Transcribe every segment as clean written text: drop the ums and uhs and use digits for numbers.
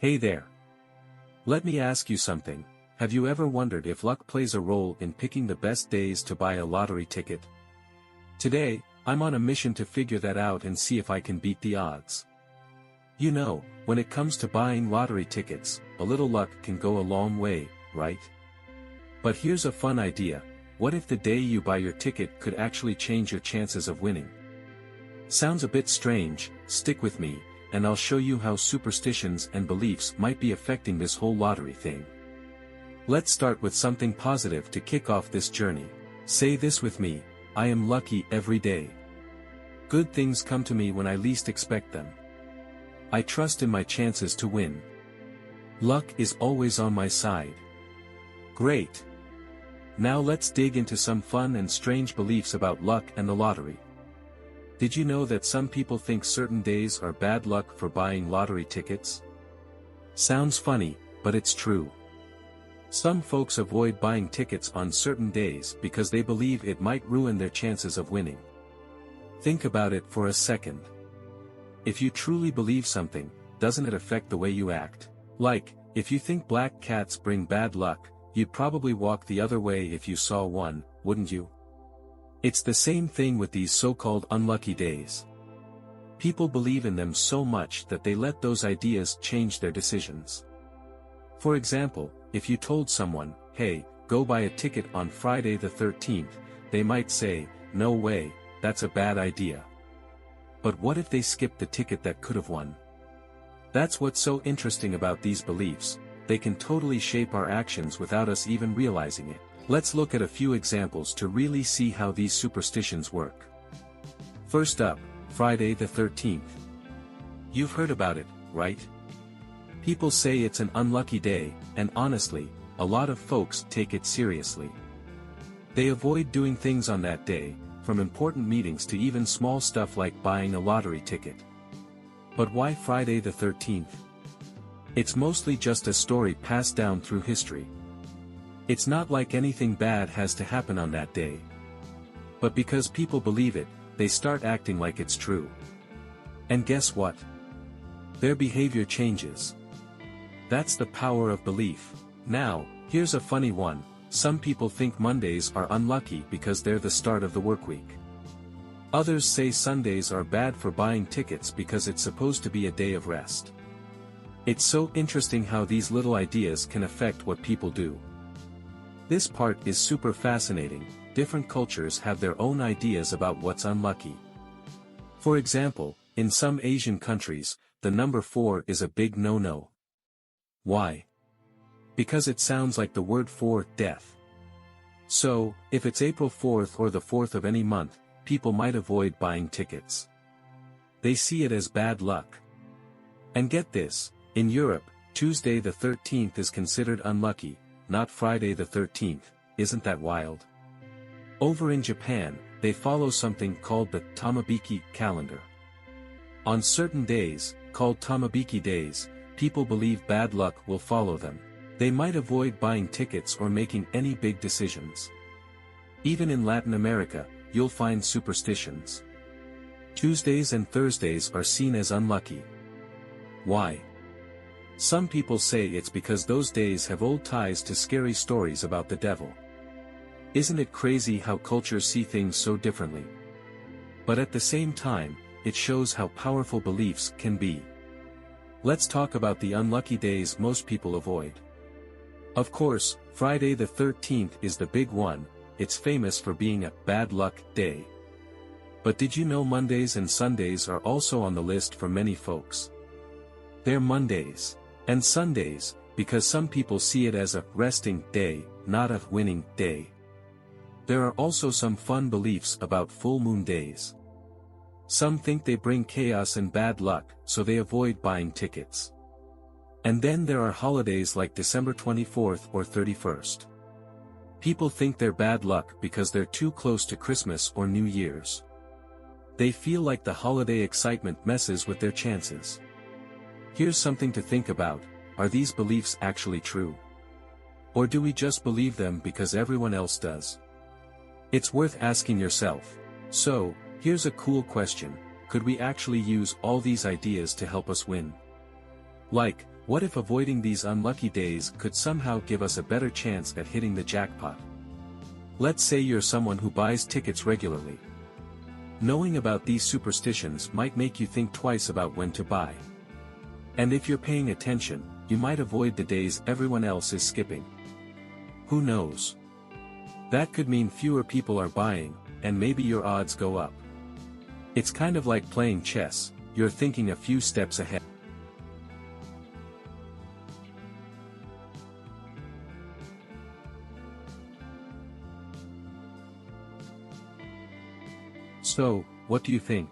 Hey there. Let me ask you something. Have you ever wondered if luck plays a role in picking the best days to buy a lottery ticket? Today, I'm on a mission to figure that out and see if I can beat the odds. You know, when it comes to buying lottery tickets, a little luck can go a long way, right? But here's a fun idea. What if the day you buy your ticket could actually change your chances of winning? Sounds a bit strange. Stick with me, and I'll show you how superstitions and beliefs might be affecting this whole lottery thing. Let's start with something positive to kick off this journey. Say this with me: I am lucky every day. Good things come to me when I least expect them. I trust in my chances to win. Luck is always on my side. Great. Now let's dig into some fun and strange beliefs about luck and the lottery. Did you know that some people think certain days are bad luck for buying lottery tickets? Sounds funny, but it's true. Some folks avoid buying tickets on certain days because they believe it might ruin their chances of winning. Think about it for a second. If you truly believe something, doesn't it affect the way you act? Like, if you think black cats bring bad luck, you'd probably walk the other way if you saw one, wouldn't you? It's the same thing with these so-called unlucky days. People believe in them so much that they let those ideas change their decisions. For example, if you told someone, hey, go buy a ticket on Friday the 13th, they might say, no way, that's a bad idea. But what if they skipped the ticket that could have won? That's what's so interesting about these beliefs. They can totally shape our actions without us even realizing it. Let's look at a few examples to really see how these superstitions work. First up, Friday the 13th. You've heard about it, right? People say it's an unlucky day, and honestly, a lot of folks take it seriously. They avoid doing things on that day, from important meetings to even small stuff like buying a lottery ticket. But why Friday the 13th? It's mostly just a story passed down through history. It's not like anything bad has to happen on that day. But because people believe it, they start acting like it's true. And guess what? Their behavior changes. That's the power of belief. Now, here's a funny one. Some people think Mondays are unlucky because they're the start of the work week. Others say Sundays are bad for buying tickets because it's supposed to be a day of rest. It's so interesting how these little ideas can affect what people do. This part is super fascinating. Different cultures have their own ideas about what's unlucky. For example, in some Asian countries, the number 4 is a big no-no. Why? Because it sounds like the word for death. So, if it's April 4th or the 4th of any month, people might avoid buying tickets. They see it as bad luck. And get this, in Europe, Tuesday the 13th is considered unlucky, not Friday the 13th, isn't that wild? Over in Japan, they follow something called the Tamabiki calendar. On certain days, called Tamabiki days, people believe bad luck will follow them. They might avoid buying tickets or making any big decisions. Even in Latin America, you'll find superstitions. Tuesdays and Thursdays are seen as unlucky. Why? Some people say it's because those days have old ties to scary stories about the devil. Isn't it crazy how cultures see things so differently? But at the same time, it shows how powerful beliefs can be. Let's talk about the unlucky days most people avoid. Of course, Friday the 13th is the big one. It's famous for being a bad luck day. But did you know Mondays and Sundays are also on the list for many folks? They're Mondays and Sundays, because some people see it as a resting day, not a winning day. There are also some fun beliefs about full moon days. Some think they bring chaos and bad luck, so they avoid buying tickets. And then there are holidays like December 24th or 31st. People think they're bad luck because they're too close to Christmas or New Year's. They feel like the holiday excitement messes with their chances. Here's something to think about: are these beliefs actually true? Or do we just believe them because everyone else does? It's worth asking yourself. So, here's a cool question: could we actually use all these ideas to help us win? Like, What if avoiding these unlucky days could somehow give us a better chance at hitting the jackpot? Let's say you're someone who buys tickets regularly. Knowing about these superstitions might make you think twice about when to buy. And if you're paying attention, you might avoid the days everyone else is skipping. Who knows? That could mean fewer people are buying, and maybe your odds go up. It's kind of like playing chess, you're thinking a few steps ahead. So, what do you think?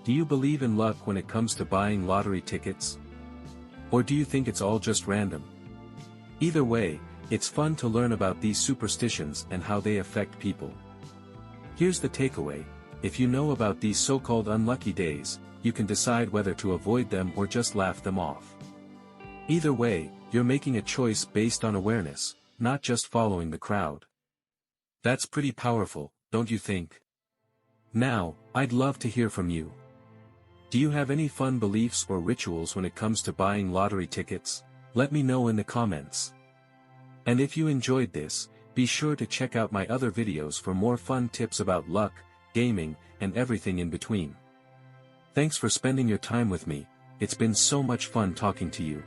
Do you believe in luck when it comes to buying lottery tickets? Or do you think it's all just random? Either way, it's fun to learn about these superstitions and how they affect people. Here's the takeaway: if you know about these so-called unlucky days, you can decide whether to avoid them or just laugh them off. Either way, you're making a choice based on awareness, not just following the crowd. That's pretty powerful, don't you think? Now, I'd love to hear from you. Do you have any fun beliefs or rituals when it comes to buying lottery tickets? Let me know in the comments. And if you enjoyed this, be sure to check out my other videos for more fun tips about luck, gaming, and everything in between. Thanks for spending your time with me, it's been so much fun talking to you.